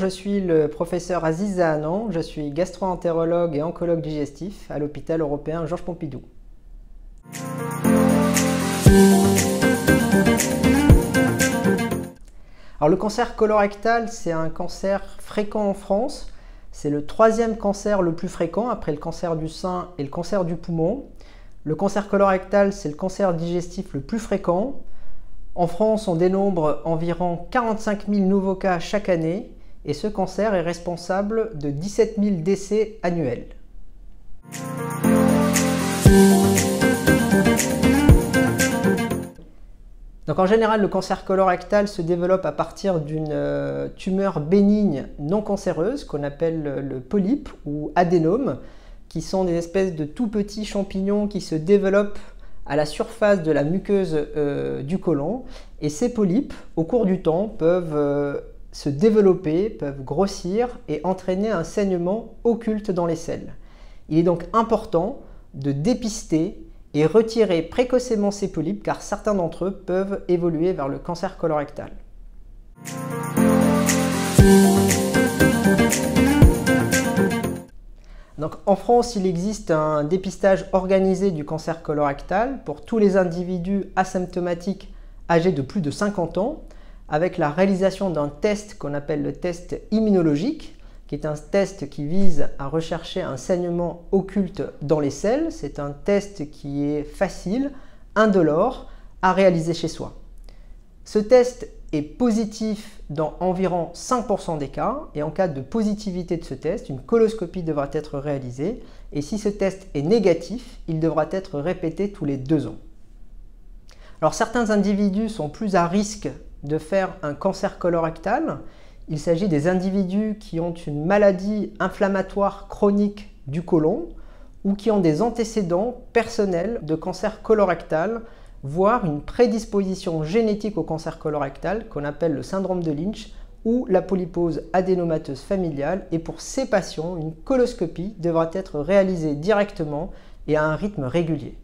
je suis le professeur Aziz Zahanan, je suis gastro-entérologue et oncologue digestif à l'hôpital européen Georges Pompidou. Alors, le cancer colorectal, c'est un cancer fréquent en France. C'est le troisième cancer le plus fréquent après le cancer du sein et le cancer du poumon. Le cancer colorectal, c'est le cancer digestif le plus fréquent. En France, on dénombre environ 45 000 nouveaux cas chaque année et ce cancer est responsable de 17 000 décès annuels. Donc en général, le cancer colorectal se développe à partir d'une tumeur bénigne non cancéreuse qu'on appelle le polype ou adénome, qui sont des espèces de tout petits champignons qui se développent à la surface de la muqueuse du côlon. Et ces polypes, au cours du temps, peuvent se développer, peuvent grossir et entraîner un saignement occulte dans les selles. Il est donc important de dépister et retirer précocement ces polypes car certains d'entre eux peuvent évoluer vers le cancer colorectal. Donc, en France, il existe un dépistage organisé du cancer colorectal pour tous les individus asymptomatiques âgés de plus de 50 ans avec la réalisation d'un test qu'on appelle le test immunologique, qui est un test qui vise à rechercher un saignement occulte dans les selles. C'est un test qui est facile, indolore, à réaliser chez soi. Ce test est positif dans environ 5% des cas et en cas de positivité de ce test, une coloscopie devra être réalisée et si ce test est négatif, il devra être répété tous les 2 ans. Alors certains individus sont plus à risque de faire un cancer colorectal. Il s'agit des individus qui ont une maladie inflammatoire chronique du côlon ou qui ont des antécédents personnels de cancer colorectal, voire une prédisposition génétique au cancer colorectal qu'on appelle le syndrome de Lynch ou la polypose adénomateuse familiale. Et pour ces patients, une coloscopie devra être réalisée directement et à un rythme régulier.